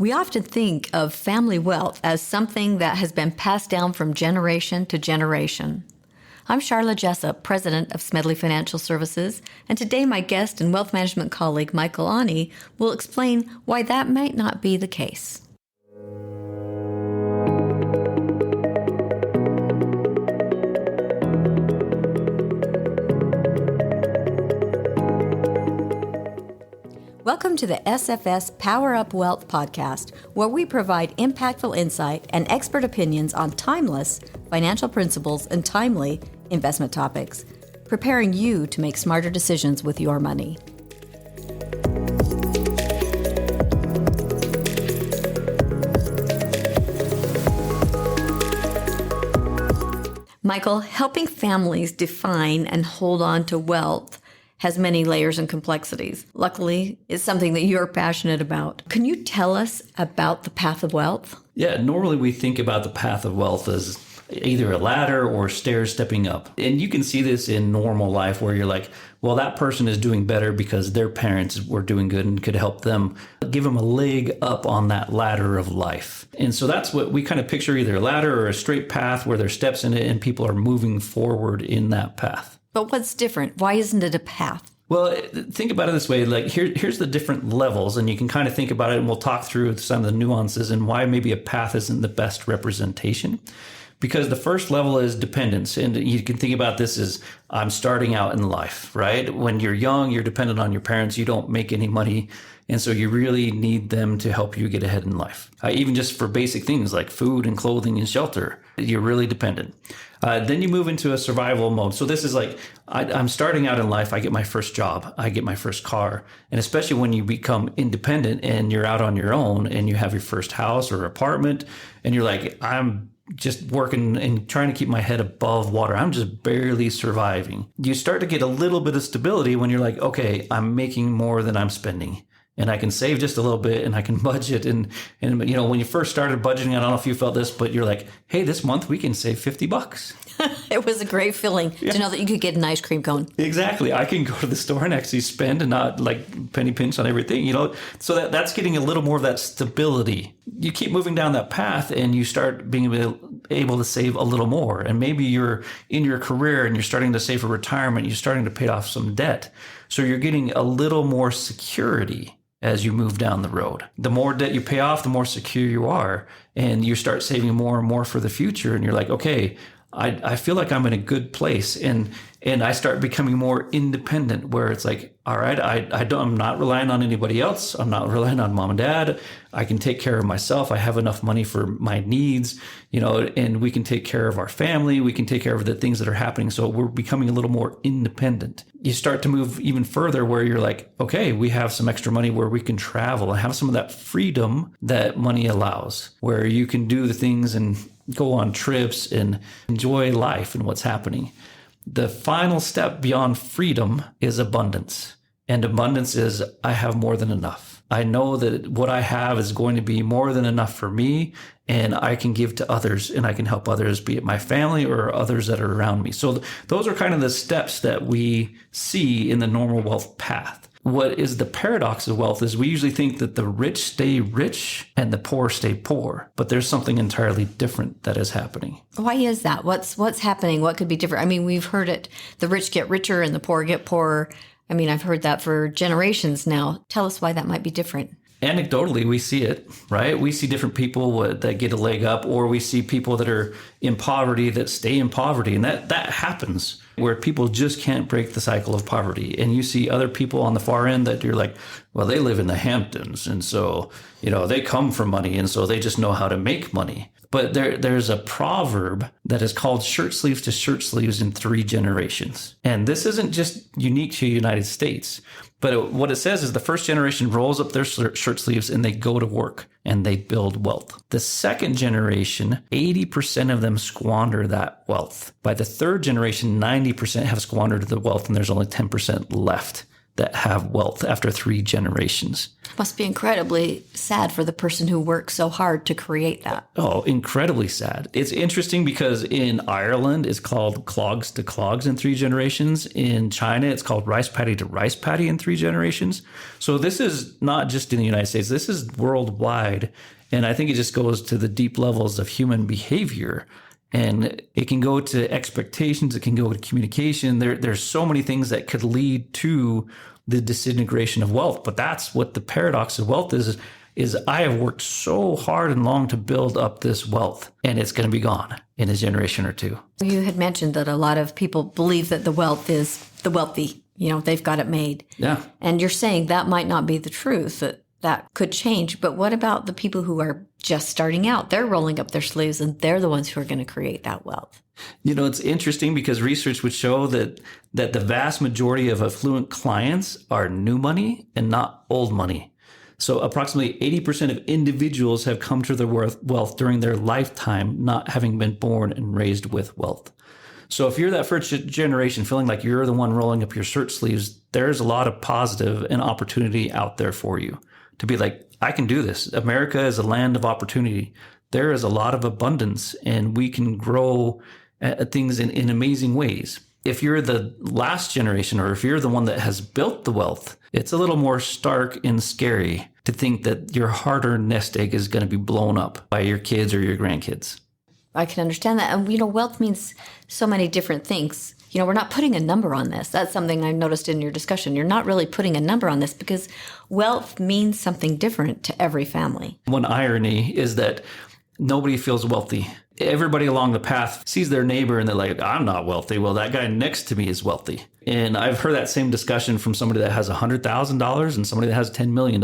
We often think of family wealth as something that has been passed down from generation to generation. I'm Sharla Jessop, president of Smedley Financial Services, and today my guest and wealth management colleague, Mikal Aune, will explain why that might not be the case. Welcome to the SFS Power Up Wealth podcast, where we provide impactful insight and expert opinions on timeless financial principles and timely investment topics, preparing you to make smarter decisions with your money. Mikal, helping families define and hold on to wealth has many layers and complexities. Luckily, it's something that you're passionate about. Can you tell us about the path of wealth? Yeah, normally we think about the path of wealth as either a ladder or stairs stepping up. And you can see this in normal life where you're like, well, that person is doing better because their parents were doing good and could help them, give them a leg up on that ladder of life. And so that's what we kind of picture, either a ladder or a straight path where there's steps in it and people are moving forward in that path. But what's different? Why isn't it a path? Well, think about it this way. Like here's the different levels, and you can kind of think about it, and we'll talk through some of the nuances and why maybe a path isn't the best representation. Because the first level is dependence. And you can think about this as I'm starting out in life, right? When you're young, you're dependent on your parents. You don't make any money. And so you really need them to help you get ahead in life. Even just for basic things like food and clothing and shelter, you're really dependent. Then you move into a survival mode. So this is like, I'm starting out in life. I get my first job. I get my first car. And especially when you become independent and you're out on your own and you have your first house or apartment and you're like, I'm just working and trying to keep my head above water. I'm just barely surviving. You start to get a little bit of stability when you're like, okay, I'm making more than I'm spending. And I can save just a little bit and I can budget. And you know, when you first started budgeting, I don't know if you felt this, but you're like, hey, this month we can save $50. It was a great feeling to know that you could get an ice cream cone. Exactly. I can go to the store and actually spend and not like penny pinch on everything, you know. So that's getting a little more of that stability. You keep moving down that path and you start being able to save a little more. And maybe you're in your career and you're starting to save for retirement. You're starting to pay off some debt. So you're getting a little more security as you move down the road. The more debt you pay off, the more secure you are. And you start saving more and more for the future. And you're like, okay, I feel like I'm in a good place. And I start becoming more independent where it's like, all right, I'm not relying on anybody else. I'm not relying on mom and dad. I can take care of myself. I have enough money for my needs, you know, and we can take care of our family. We can take care of the things that are happening. So we're becoming a little more independent. You start to move even further where you're like, okay, we have some extra money where we can travel and have some of that freedom that money allows, where you can do the things and go on trips and enjoy life and what's happening. The final step beyond freedom is abundance. And abundance is I have more than enough. I know that what I have is going to be more than enough for me, and I can give to others and I can help others, be it my family or others that are around me. So those are kind of the steps that we see in the normal wealth path. What is the paradox of wealth is we usually think that the rich stay rich and the poor stay poor, but there's something entirely different that is happening. Why is that? What's happening? What could be different? I mean, we've heard it, the rich get richer and the poor get poorer. I mean, I've heard that for generations now. Tell us why that might be different. Anecdotally, we see it, right? We see different people that get a leg up, or we see people that are in poverty that stay in poverty. And that happens where people just can't break the cycle of poverty. And you see other people on the far end that you're like, well, they live in the Hamptons. And so, you know, they come from money. And so they just know how to make money. But there's a proverb that is called shirt sleeves to shirt sleeves in 3 generations. And this isn't just unique to the United States. But what it says is the first generation rolls up their shirt sleeves and they go to work and they build wealth. The second generation, 80% of them squander that wealth. By the third generation, 90% have squandered the wealth and there's only 10% left. that have wealth after 3 generations. Must be incredibly sad for the person who worked so hard to create that. Oh, incredibly sad. It's interesting because in Ireland, it's called clogs to clogs in 3 generations. In China, it's called rice paddy to rice paddy in 3 generations. So this is not just in the United States. This is worldwide. And I think it just goes to the deep levels of human behavior. And it can go to expectations. It can go to communication. There's so many things that could lead to the disintegration of wealth. But that's what the paradox of wealth is I have worked so hard and long to build up this wealth, and it's going to be gone in a generation or 2. You had mentioned that a lot of people believe that the wealth is the wealthy. They've got it made. Yeah. And you're saying that might not be the truth, that could change. But what about the people who are just starting out? They're rolling up their sleeves and they're the ones who are going to create that wealth. It's interesting because research would show that the vast majority of affluent clients are new money and not old money. So approximately 80% of individuals have come to their wealth during their lifetime, not having been born and raised with wealth. So if you're that first generation feeling like you're the one rolling up your shirt sleeves, there's a lot of positive and opportunity out there for you to be like, I can do this. America is a land of opportunity. There is a lot of abundance and we can grow things in amazing ways. If you're the last generation or if you're the one that has built the wealth, it's a little more stark and scary to think that your hard-earned nest egg is going to be blown up by your kids or your grandkids. I can understand that. And, wealth means so many different things. We're not putting a number on this. That's something I noticed in your discussion. You're not really putting a number on this because wealth means something different to every family. One irony is that nobody feels wealthy. Everybody along the path sees their neighbor and they're like, I'm not wealthy. Well, that guy next to me is wealthy. And I've heard that same discussion from somebody that has $100,000 and somebody that has $10 million.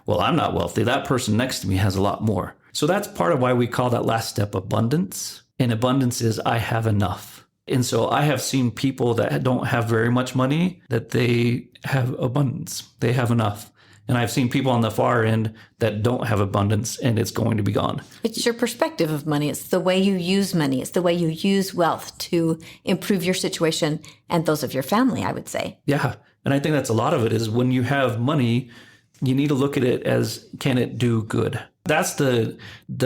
Well, I'm not wealthy. That person next to me has a lot more. So that's part of why we call that last step abundance. And abundance is I have enough. And so I have seen people that don't have very much money, that they have abundance. They have enough. And I've seen people on the far end that don't have abundance and it's going to be gone. It's your perspective of money. It's the way you use money. It's the way you use wealth to improve your situation and those of your family, I would say. Yeah. And I think that's a lot of it is when you have money, you need to look at it as, can it do good? That's the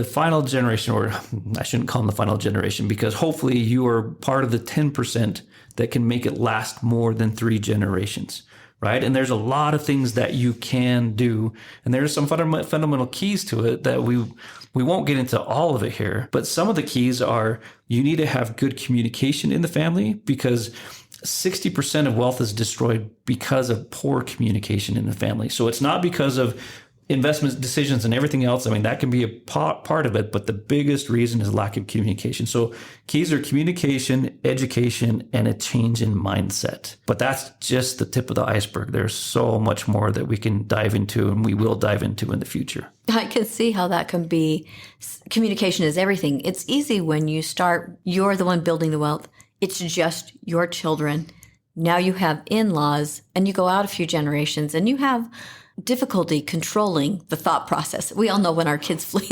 final generation, or I shouldn't call them the final generation, because hopefully you are part of the 10% that can make it last more than 3 generations, right? And there's a lot of things that you can do. And there's some fundamental keys to it that we won't get into all of it here. But some of the keys are you need to have good communication in the family because 60% of wealth is destroyed because of poor communication in the family. So it's not because of investment decisions and everything else. I mean, that can be a part of it, but the biggest reason is lack of communication. So keys are communication, education, and a change in mindset. But that's just the tip of the iceberg. There's so much more that we can dive into and we will dive into in the future. I can see how that can be. Communication is everything. It's easy when you start, you're the one building the wealth. It's just your children. Now you have in-laws and you go out a few generations and you have difficulty controlling the thought process. We all know when our kids fly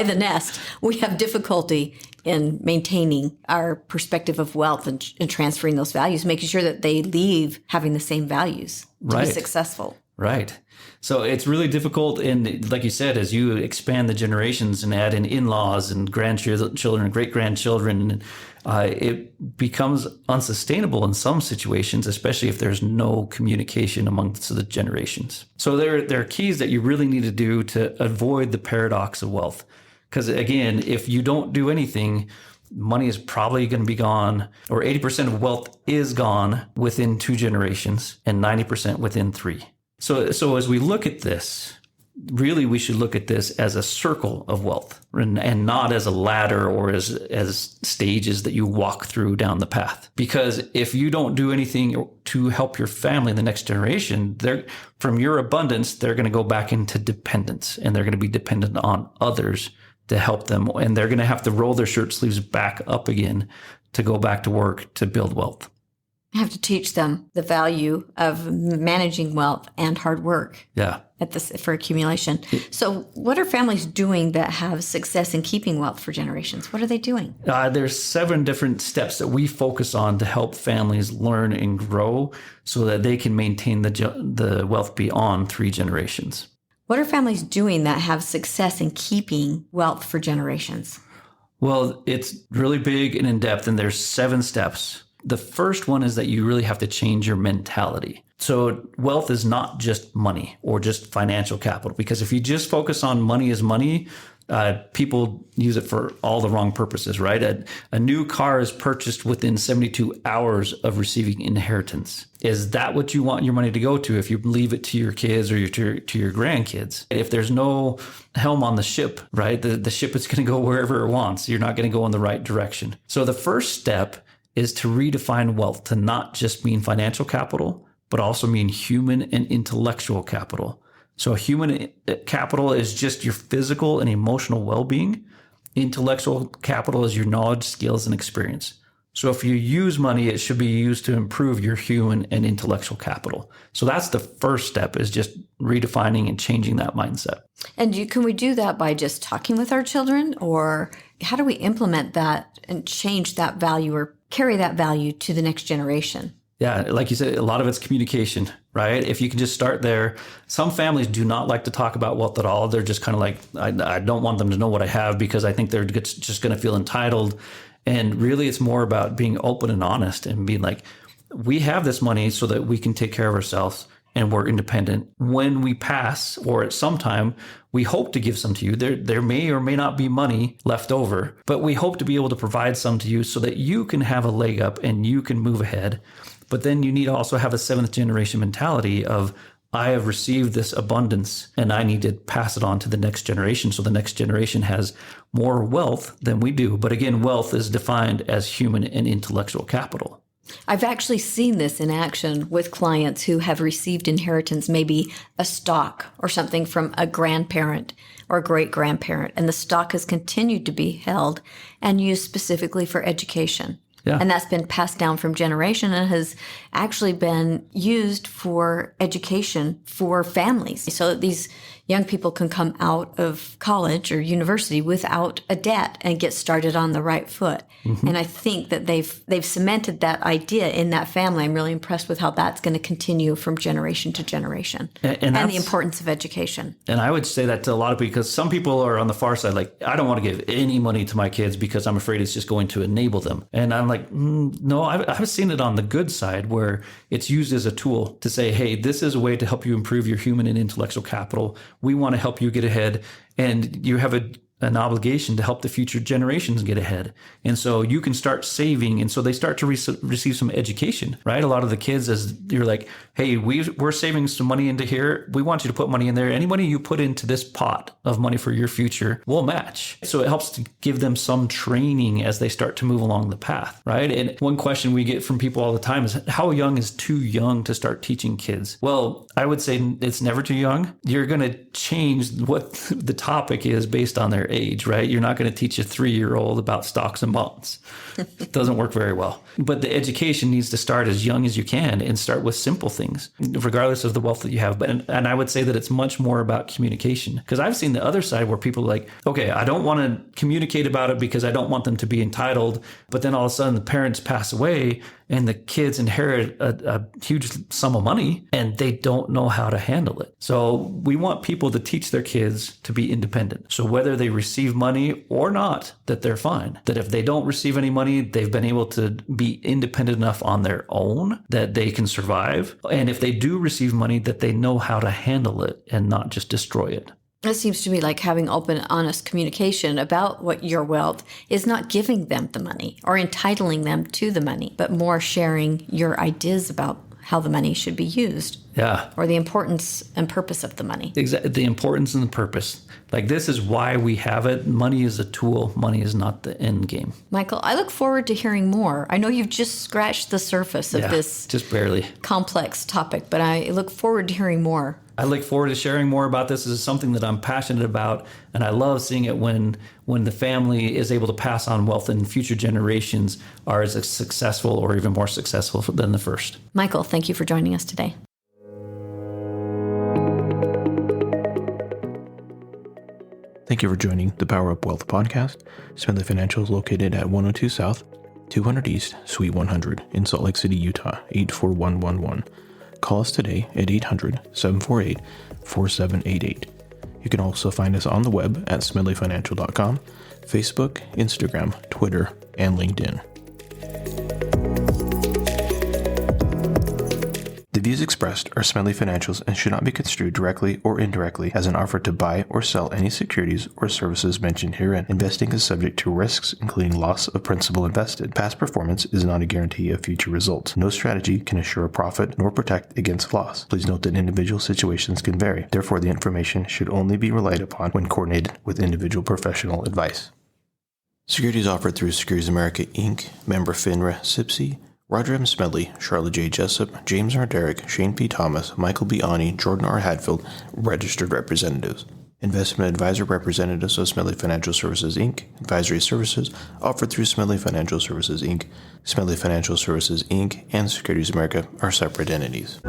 the nest, we have difficulty in maintaining our perspective of wealth and transferring those values, making sure that they leave having the same values to be successful. Right. So it's really difficult. And like you said, as you expand the generations and add in-laws and grandchildren and great-grandchildren, it becomes unsustainable in some situations, especially if there's no communication amongst the generations. So there are keys that you really need to do to avoid the paradox of wealth. Because again, if you don't do anything, money is probably going to be gone, or 80% of wealth is gone within 2 generations and 90% within 3. So as we look at this, really we should look at this as a circle of wealth and not as a ladder or as stages that you walk through down the path. Because if you don't do anything to help your family in the next generation, from your abundance, they're going to go back into dependence and they're going to be dependent on others to help them. And they're going to have to roll their shirt sleeves back up again to go back to work to build wealth. have to teach them the value of managing wealth and hard work Yeah. for accumulation. So what are families doing that have success in keeping wealth for generations? What are they doing? There's 7 different steps that we focus on to help families learn and grow so that they can maintain the wealth beyond 3 generations. What are families doing that have success in keeping wealth for generations? Well, it's really big and in depth, and there's 7 steps. The first one is that you really have to change your mentality. So wealth is not just money or just financial capital, because if you just focus on money as money, people use it for all the wrong purposes, right? A new car is purchased within 72 hours of receiving inheritance. Is that what you want your money to go to if you leave it to your kids or to your grandkids? If there's no helm on the ship, right, the ship is going to go wherever it wants. You're not going to go in the right direction. So the first step is to redefine wealth to not just mean financial capital, but also mean human and intellectual capital. So human capital is just your physical and emotional well-being. Intellectual capital is your knowledge, skills, and experience. So if you use money, it should be used to improve your human and intellectual capital. So that's the first step, is just redefining and changing that mindset. And can we do that by just talking with our children, or how do we implement that and change that value or carry that value to the next generation? Yeah, like you said, a lot of it's communication, right? If you can just start there. Some families do not like to talk about wealth at all. They're just kind of like, I don't want them to know what I have because I think they're just going to feel entitled. And really, it's more about being open and honest and being like, we have this money so that we can take care of ourselves and we're independent. When we pass, or at some time, we hope to give some to you. There may or may not be money left over, but we hope to be able to provide some to you so that you can have a leg up and you can move ahead. But then you need to also have a 7th generation mentality of, I have received this abundance and I need to pass it on to the next generation. So the next generation has more wealth than we do. But again, wealth is defined as human and intellectual capital. I've actually seen this in action with clients who have received inheritance, maybe a stock or something from a grandparent or great grandparent, and the stock has continued to be held and used specifically for education. Yeah. And that's been passed down from generation and has actually been used for education for families, so that these young people can come out of college or university without a debt and get started on the right foot. Mm-hmm. And I think that they've cemented that idea in that family. I'm really impressed with how that's going to continue from generation to generation, and the importance of education. And I would say that to a lot of people, because some people are on the far side, like, I don't want to give any money to my kids because I'm afraid it's just going to enable them. And I'm like, no, I've seen it on the good side where it's used as a tool to say, hey, this is a way to help you improve your human and intellectual capital. We want to help you get ahead, and you have an obligation to help the future generations get ahead. And so you can start saving. And so they start to receive some education, right? A lot of the kids, as you're like, hey, we're saving some money into here. We want you to put money in there. Any money you put into this pot of money for your future, we'll match. So it helps to give them some training as they start to move along the path, right? And one question we get from people all the time is, how young is too young to start teaching kids? Well, I would say it's never too young. You're going to change what the topic is based on their age, right? You're not going to teach a 3-year-old about stocks and bonds. It doesn't work very well. But the education needs to start as young as you can and start with simple things, regardless of the wealth that you have. And I would say that it's much more about communication, because I've seen the other side where people are like, okay, I don't want to communicate about it because I don't want them to be entitled. But then all of a sudden the parents pass away and the kids inherit a huge sum of money and they don't know how to handle it. So we want people to teach their kids to be independent. So whether they receive money or not, that they're fine. That if they don't receive any money, they've been able to be independent enough on their own that they can survive. And if they do receive money, that they know how to handle it and not just destroy it. It seems to me like having open, honest communication about what your wealth is, not giving them the money or entitling them to the money, but more sharing your ideas about how the money should be used. Yeah. Or the importance and purpose of the money. Exactly. The importance and the purpose. Like, this is why we have it. Money is a tool. Money is not the end game. Mikal, I look forward to hearing more. I know you've just scratched the surface of this just barely complex topic, but I look forward to hearing more I look forward to sharing more about this. This is something that I'm passionate about, and I love seeing it when the family is able to pass on wealth and future generations are as successful or even more successful than the first. Mikal, thank you for joining us today. Thank you for joining the Power Up Wealth podcast. Smedley Financial is located at 102 South, 200 East, Suite 100 in Salt Lake City, Utah, 84111. Call us today at 800-748-4788. You can also find us on the web at smedleyfinancial.com, Facebook, Instagram, Twitter, and LinkedIn. The views expressed are Smedley Financial's and should not be construed directly or indirectly as an offer to buy or sell any securities or services mentioned herein. Investing is subject to risks, including loss of principal invested. Past performance is not a guarantee of future results. No strategy can assure a profit nor protect against loss. Please note that individual situations can vary. Therefore, the information should only be relied upon when coordinated with individual professional advice. Securities offered through Securities America Inc., member FINRA, SIPC, Roger M. Smedley, Sharla J. Jessop, James R. Derrick, Shane P. Thomas, Mikal B. Aune, Jordan R. Hadfield, registered representatives. Investment advisor representatives of Smedley Financial Services, Inc. Advisory services offered through Smedley Financial Services, Inc. Smedley Financial Services, Inc. and Securities America are separate entities.